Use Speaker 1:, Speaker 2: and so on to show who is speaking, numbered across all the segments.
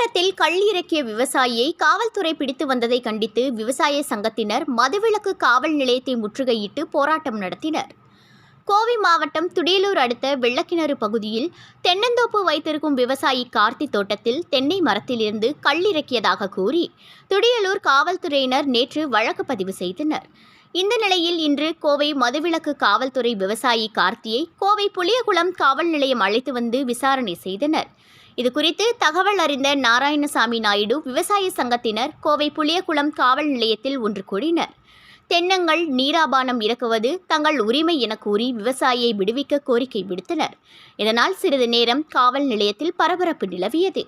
Speaker 1: தோட்டத்தில் கள் இறக்கிய விவசாயியை காவல்துறை பிடித்து வந்ததை கண்டித்து விவசாய சங்கத்தினர் மதுவிலக்கு காவல் நிலையத்தை முற்றுகையிட்டு போராட்டம் நடத்தினர். கோவை மாவட்டம் துடியலூர் அடுத்த வெள்ளக்கிணறு பகுதியில் தென்னந்தோப்பு வைத்திருக்கும் விவசாயி கார்த்தி தோட்டத்தில் தென்னை மரத்திலிருந்து கள் இறக்கியதாக கூறி துடியலூர் காவல்துறையினர் நேற்று வழக்கு பதிவு செய்தனர். இந்த நிலையில் இன்று கோவை மதுவிலக்கு காவல்துறை விவசாயி கார்த்தியை கோவை புளியகுளம் காவல் நிலையம் அழைத்து வந்து விசாரணை செய்தனர். இதுகுறித்து தகவல் அறிந்த நாராயணசாமி நாயுடு விவசாய சங்கத்தினர் கோவை புளியகுளம் காவல் நிலையத்தில் ஒன்று கூடினர். தென்னங்கள் நீராபானம் இறக்குவது தங்கள் உரிமை என கூறி விவசாயியை விடுவிக்க கோரிக்கை விடுத்தனர். இதனால் சிறிது நேரம் காவல் நிலையத்தில் பரபரப்பு நிலவியது.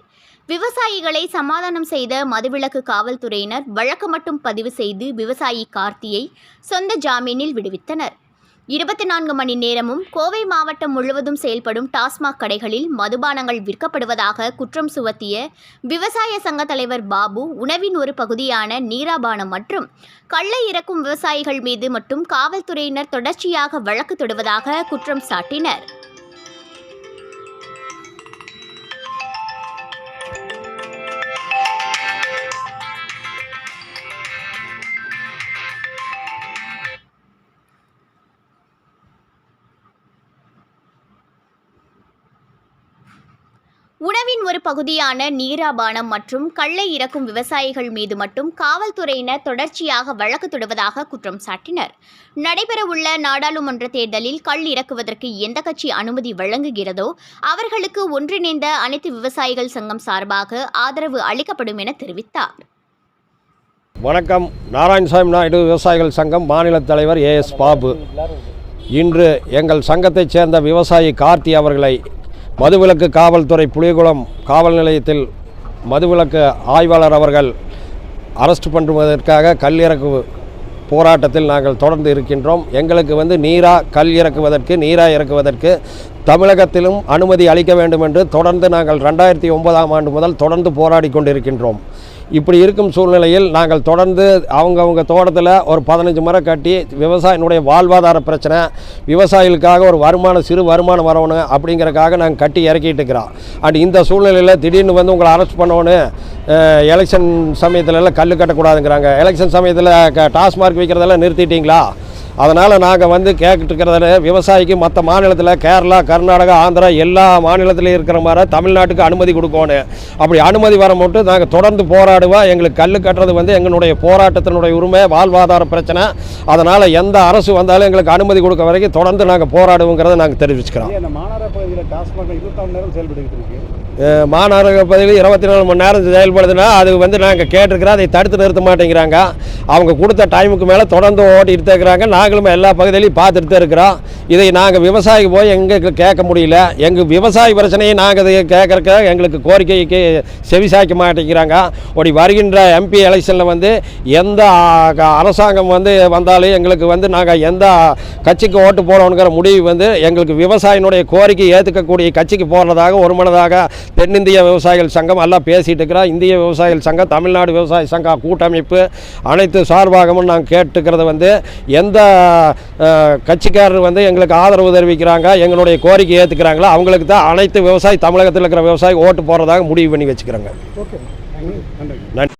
Speaker 1: விவசாயிகளை சமாதானம் செய்த மதுவிலக்கு காவல்துறையினர் வழக்கு மட்டும் பதிவு செய்து விவசாயி கார்த்தியை சொந்த ஜாமீனில் விடுவித்தனர். 24 மணி நேரமும் கோவை மாவட்டம் முழுவதும் செயல்படும் டாஸ்மாக் கடைகளில் மதுபானங்கள் விற்கப்படுவதாக குற்றம் சுமத்திய விவசாய சங்க தலைவர் பாபு உணவின் ஒரு பகுதியான நீராபானம் மற்றும் கள்ளை இறக்கும் விவசாயிகள் மீது மட்டும் காவல்துறையினர் தொடர்ச்சியாக வழக்கு தொடுவதாக குற்றம் சாட்டினர். உணவின் ஒரு பகுதியான நீராபானம் மற்றும் கள்ளை இறக்கும் விவசாயிகள் மீது மட்டும் காவல்துறையினர் தொடர்ச்சியாக வழக்கு தொடுவதாக குற்றம் சாட்டினர். நடைபெறவுள்ள நாடாளுமன்ற தேர்தலில் கள் இறக்குவதற்கு எந்த கட்சி அனுமதி வழங்குகிறதோ அவர்களுக்கு ஒன்றிணைந்த அனைத்து விவசாயிகள் சங்கம் சார்பாக ஆதரவு அளிக்கப்படும் என தெரிவித்தார்.
Speaker 2: வணக்கம். நாராயணசாமி நாயுடு விவசாயிகள் சங்கம் மாநில தலைவர் AS பாபு. இன்று எங்கள் சங்கத்தைச் சேர்ந்த விவசாயி கார்த்தி அவர்களை மதுவிலக்கு காவல்துறை புளியகுளம் காவல் நிலையத்தில் மதுவிலக்கு ஆய்வாளர் அவர்கள் அரெஸ்ட் பண்ணுவதற்காக கல் இறக்கு போராட்டத்தில் நாங்கள் தொடர்ந்து இருக்கின்றோம். எங்களுக்கு கல் இறக்குவதற்கு தமிழகத்திலும் அனுமதி அளிக்க வேண்டும் என்று தொடர்ந்து நாங்கள் 2009ஆம் ஆண்டு முதல் தொடர்ந்து போராடி கொண்டிருக்கின்றோம். இப்படி இருக்கும் சூழ்நிலையில் நாங்கள் தொடர்ந்து அவங்க தோட்டத்தில் ஒரு 15 மரம் கட்டி விவசாயினுடைய வாழ்வாதார பிரச்சனை, விவசாயிகளுக்காக ஒரு சிறு வருமானம் வரணும் அப்படிங்கிறக்காக நாங்கள் கட்டி இறக்கிட்டு இருக்கிறோம். அண்ட் இந்த சூழ்நிலையில் திடீர்னு உங்களை அரெஸ்ட் பண்ணோன்னு எலெக்ஷன் சமயத்துலலாம் கல் கட்டக்கூடாதுங்கிறாங்க. எலெக்ஷன் சமயத்தில் டாஸ்மார்க் விற்கிறதெல்லாம் நிறுத்திட்டீங்களா? அதனால் நாங்கள் கேட்டுருக்கிறத விவசாயிக்கு மற்ற மாநிலத்தில் கேரளா, கர்நாடகா, ஆந்திரா எல்லா மாநிலத்திலையும் இருக்கிற மாதிரி தமிழ்நாட்டுக்கு அனுமதி கொடுக்கணும். அப்படி அனுமதி வர மட்டும் நாங்கள் தொடர்ந்து போராடுவோம். எங்களுக்கு கல் கட்டுறது எங்களுடைய போராட்டத்தினுடைய உரிமை, வாழ்வாதார பிரச்சனை. அதனால் எந்த அரசு வந்தாலும் எங்களுக்கு அனுமதி கொடுக்க வரைக்கும் தொடர்ந்து நாங்கள் போராடுவோங்கிறத நாங்கள் தெரிவிச்சுக்கிறோம். மாநகர பகுதியில் 24 மணி நேரம் செயல்படுதுன்னா அது நாங்கள் கேட்டிருக்கிறோம். அதை தடுத்து நிறுத்த மாட்டேங்கிறாங்க. அவங்க கொடுத்த டைமுக்கு மேலே தொடர்ந்து ஓட்டிகிட்டு இருக்கிறாங்க. நாங்களும் எல்லா பகுதியிலையும் பார்த்துட்டு தான் இருக்கிறோம். இதை நாங்கள் விவசாயிக்கு போய் எங்களுக்கு கேட்க முடியல. எங்கள் விவசாய பிரச்சனையை நாங்கள் இதை கேட்கறக்க எங்களுக்கு கோரிக்கைக்கு செவிசாய்க்க மாட்டேங்கிறாங்க. அப்படி வருகின்ற MP எலெக்ஷனில் எந்த அரசாங்கம் வந்தாலும் எங்களுக்கு நாங்கள் எந்த கட்சிக்கு ஓட்டு போடணுங்கிற முடிவு எங்களுக்கு விவசாயினுடைய கோரிக்கை ஏற்றுக்கக்கூடிய கட்சிக்கு போடுறதாக ஒரு மனதாக தென்னிந்திய விவசாயிகள் சங்கம் எல்லாம் பேசிகிட்டு இருக்கிறோம். இந்திய விவசாயிகள் சங்கம், தமிழ்நாடு விவசாய சங்க கூட்டமைப்பு அனைத்து சார்பாகவும் நாங்கள் கேட்டுக்கிறது எந்த கட்சிக்காரர் எங்களுக்கு ஆதரவு தெரிவிக்கிறாங்க, எங்களுடைய கோரிக்கை ஏற்றுக்கிறாங்களோ அவங்களுக்கு தான் அனைத்து தமிழகத்தில் இருக்கிற விவசாயி ஓட்டு போடுறதாக முடிவு பண்ணி வச்சுக்கிறாங்க. நன்றி.